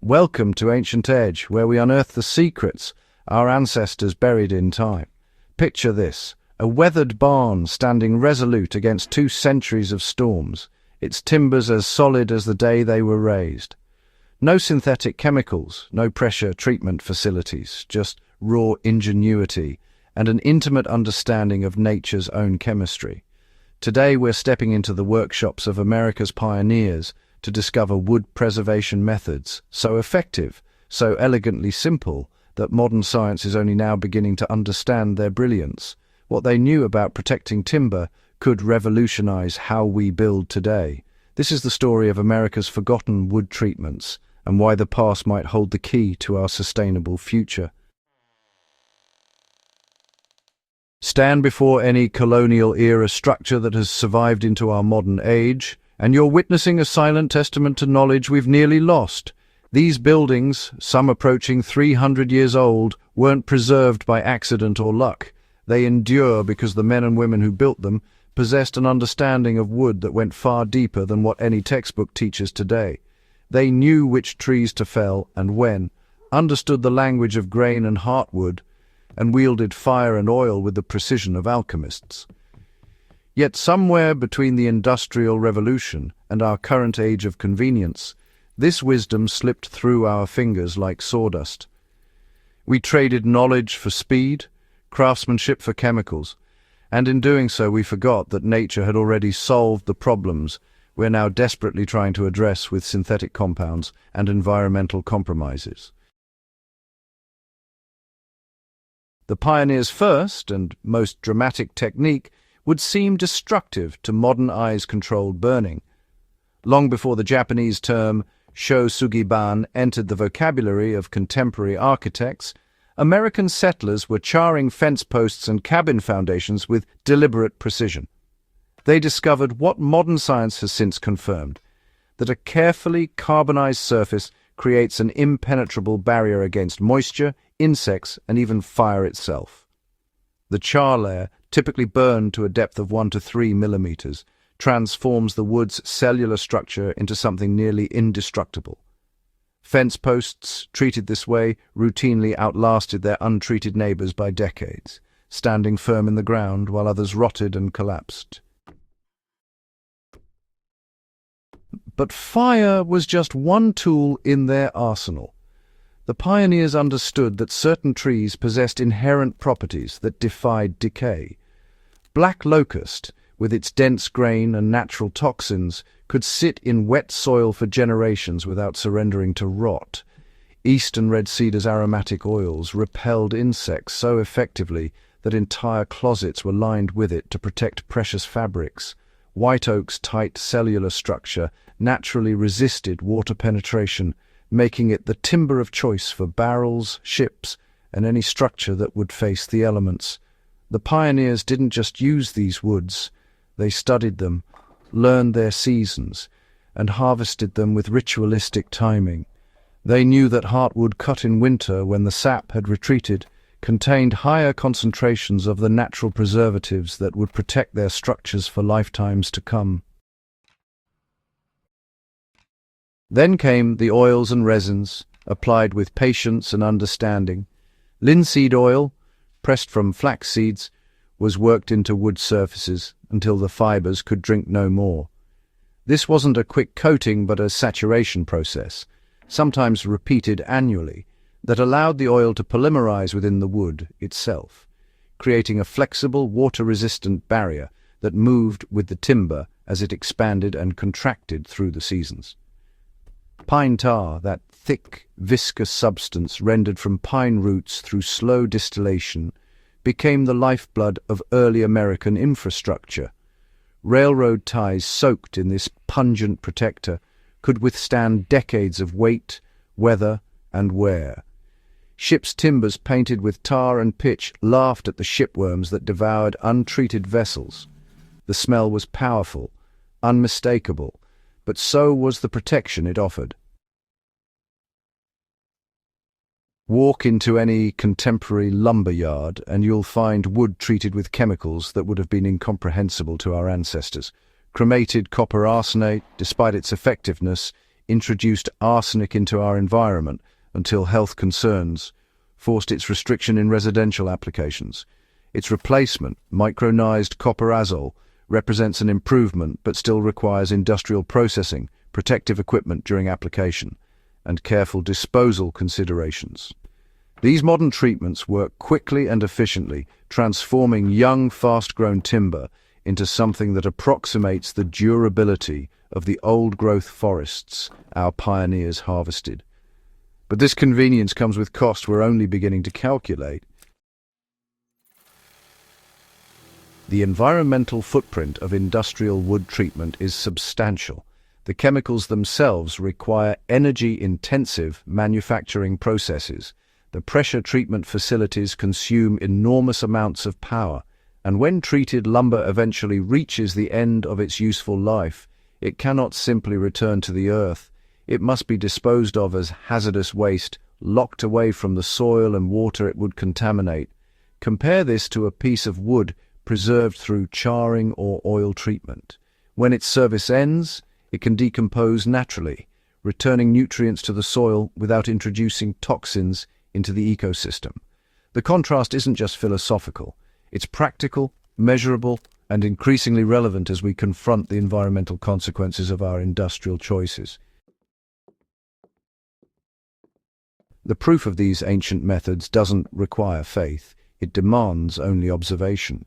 Welcome to Ancient Edge, where we unearth the secrets our ancestors buried in time. Picture this, a weathered barn standing resolute against 2 centuries of storms, its timbers as solid as the day they were raised. No synthetic chemicals, no pressure treatment facilities, just raw ingenuity and an intimate understanding of nature's own chemistry. Today we're stepping into the workshops of America's pioneers to discover wood preservation methods so effective, so elegantly simple, that modern science is only now beginning to understand their brilliance. What they knew about protecting timber could revolutionize how we build today. This is the story of America's forgotten wood treatments and why the past might hold the key to our sustainable future. Stand before any colonial-era structure that has survived into our modern age, and you're witnessing a silent testament to knowledge we've nearly lost. These buildings, some approaching 300 years old, weren't preserved by accident or luck. They endure because the men and women who built them possessed an understanding of wood that went far deeper than what any textbook teaches today. They knew which trees to fell and when, understood the language of grain and heartwood, and wielded fire and oil with the precision of alchemists. Yet somewhere between the Industrial Revolution and our current age of convenience, this wisdom slipped through our fingers like sawdust. We traded knowledge for speed, craftsmanship for chemicals, and in doing so we forgot that nature had already solved the problems we're now desperately trying to address with synthetic compounds and environmental compromises. The pioneers' first and most dramatic technique would seem destructive to modern eyes-controlled burning. Long before the Japanese term shosugiban entered the vocabulary of contemporary architects, American settlers were charring fence posts and cabin foundations with deliberate precision. They discovered what modern science has since confirmed, that a carefully carbonized surface creates an impenetrable barrier against moisture, insects, and even fire itself. The char layer, typically burned to a depth of 1 to 3 millimeters, transforms the wood's cellular structure into something nearly indestructible. Fence posts, treated this way, routinely outlasted their untreated neighbors by decades, standing firm in the ground while others rotted and collapsed. But fire was just one tool in their arsenal. The pioneers understood that certain trees possessed inherent properties that defied decay. Black locust, with its dense grain and natural toxins, could sit in wet soil for generations without surrendering to rot. Eastern red cedar's aromatic oils repelled insects so effectively that entire closets were lined with it to protect precious fabrics. White oak's tight cellular structure naturally resisted water penetration, making it the timber of choice for barrels, ships, and any structure that would face the elements. The pioneers didn't just use these woods, they studied them, learned their seasons, and harvested them with ritualistic timing. They knew that heartwood cut in winter when the sap had retreated contained higher concentrations of the natural preservatives that would protect their structures for lifetimes to come. Then came the oils and resins, applied with patience and understanding. Linseed oil, pressed from flax seeds, was worked into wood surfaces until the fibers could drink no more. This wasn't a quick coating but a saturation process, sometimes repeated annually, that allowed the oil to polymerize within the wood itself, creating a flexible, water-resistant barrier that moved with the timber as it expanded and contracted through the seasons. Pine tar, that thick, viscous substance rendered from pine roots through slow distillation, became the lifeblood of early American infrastructure. Railroad ties soaked in this pungent protector could withstand decades of weight, weather, and wear. Ships' timbers painted with tar and pitch laughed at the shipworms that devoured untreated vessels. The smell was powerful, unmistakable, but so was the protection it offered. Walk into any contemporary lumber yard and you'll find wood treated with chemicals that would have been incomprehensible to our ancestors. Cremated copper arsenate, despite its effectiveness, introduced arsenic into our environment until health concerns forced its restriction in residential applications. Its replacement, micronized copper azole, represents an improvement but still requires industrial processing, protective equipment during application, and careful disposal considerations. These modern treatments work quickly and efficiently, transforming young, fast-grown timber into something that approximates the durability of the old-growth forests our pioneers harvested. But this convenience comes with cost we're only beginning to calculate. The environmental footprint of industrial wood treatment is substantial. The chemicals themselves require energy-intensive manufacturing processes. The pressure treatment facilities consume enormous amounts of power, and when treated lumber eventually reaches the end of its useful life, it cannot simply return to the earth. It must be disposed of as hazardous waste, locked away from the soil and water it would contaminate. Compare this to a piece of wood preserved through charring or oil treatment. When its service ends, it can decompose naturally, returning nutrients to the soil without introducing toxins into the ecosystem. The contrast isn't just philosophical, it's practical, measurable, and increasingly relevant as we confront the environmental consequences of our industrial choices. The proof of these ancient methods doesn't require faith, it demands only observation.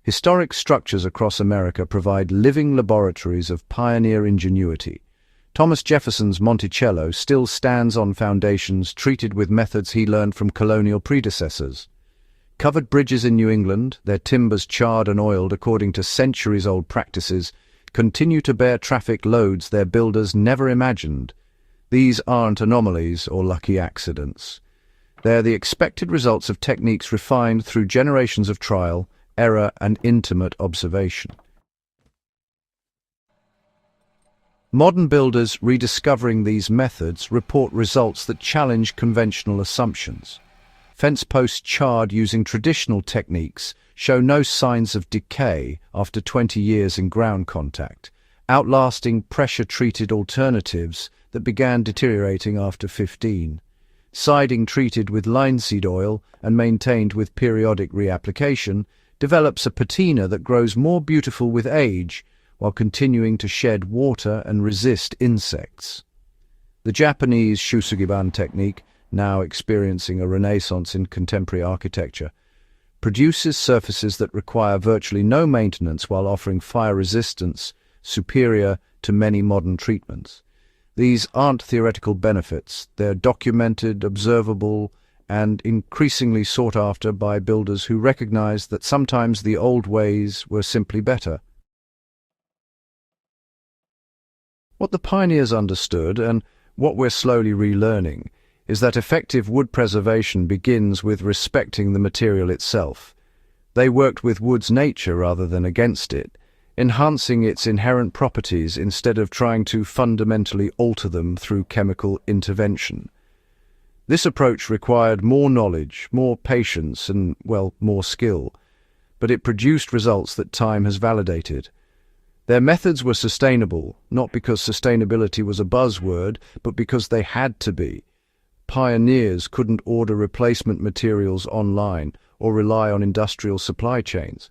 Historic structures across America provide living laboratories of pioneer ingenuity. Thomas Jefferson's Monticello still stands on foundations treated with methods he learned from colonial predecessors. Covered bridges in New England, their timbers charred and oiled according to centuries-old practices, continue to bear traffic loads their builders never imagined. These aren't anomalies or lucky accidents. They're the expected results of techniques refined through generations of trial, error, and intimate observation. Modern builders rediscovering these methods report results that challenge conventional assumptions. Fence posts charred using traditional techniques show no signs of decay after 20 years in ground contact, outlasting pressure-treated alternatives that began deteriorating after 15. Siding treated with linseed oil and maintained with periodic reapplication develops a patina that grows more beautiful with age, while continuing to shed water and resist insects. The Japanese shusugiban technique, now experiencing a renaissance in contemporary architecture, produces surfaces that require virtually no maintenance while offering fire resistance superior to many modern treatments. These aren't theoretical benefits, they're documented, observable, and increasingly sought after by builders who recognize that sometimes the old ways were simply better. What the pioneers understood, and what we're slowly relearning, is that effective wood preservation begins with respecting the material itself. They worked with wood's nature rather than against it, enhancing its inherent properties instead of trying to fundamentally alter them through chemical intervention. This approach required more knowledge, more patience, and, well, more skill, but it produced results that time has validated. Their methods were sustainable, not because sustainability was a buzzword, but because they had to be. Pioneers couldn't order replacement materials online or rely on industrial supply chains.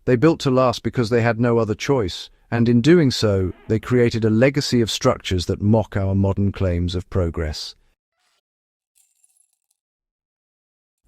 They built to last because they had no other choice, and in doing so, they created a legacy of structures that mock our modern claims of progress.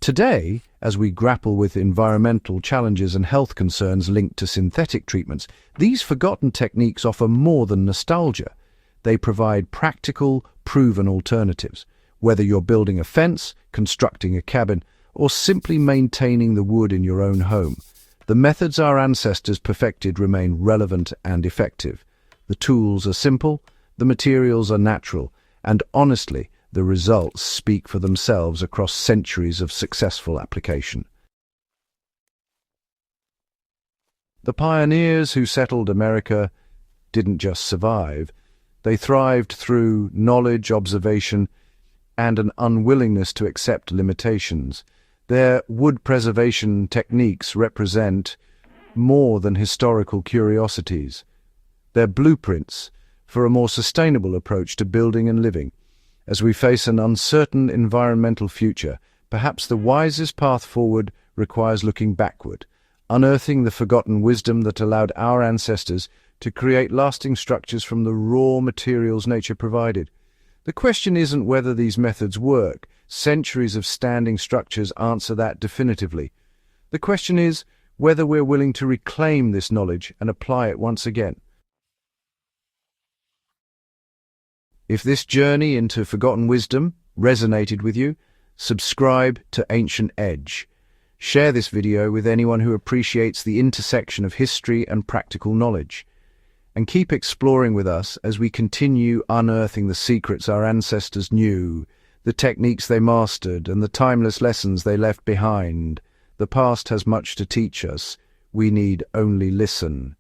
Today, as we grapple with environmental challenges and health concerns linked to synthetic treatments, these forgotten techniques offer more than nostalgia. They provide practical, proven alternatives. Whether you're building a fence, constructing a cabin, or simply maintaining the wood in your own home, the methods our ancestors perfected remain relevant and effective. The tools are simple, the materials are natural, and honestly, the results speak for themselves across centuries of successful application. The pioneers who settled America didn't just survive. They thrived through knowledge, observation, and an unwillingness to accept limitations. Their wood preservation techniques represent more than historical curiosities. They're blueprints for a more sustainable approach to building and living. As we face an uncertain environmental future, perhaps the wisest path forward requires looking backward, unearthing the forgotten wisdom that allowed our ancestors to create lasting structures from the raw materials nature provided. The question isn't whether these methods work. Centuries of standing structures answer that definitively. The question is whether we're willing to reclaim this knowledge and apply it once again. If this journey into forgotten wisdom resonated with you, subscribe to Ancient Edge. Share this video with anyone who appreciates the intersection of history and practical knowledge. And keep exploring with us as we continue unearthing the secrets our ancestors knew, the techniques they mastered, and the timeless lessons they left behind. The past has much to teach us. We need only listen.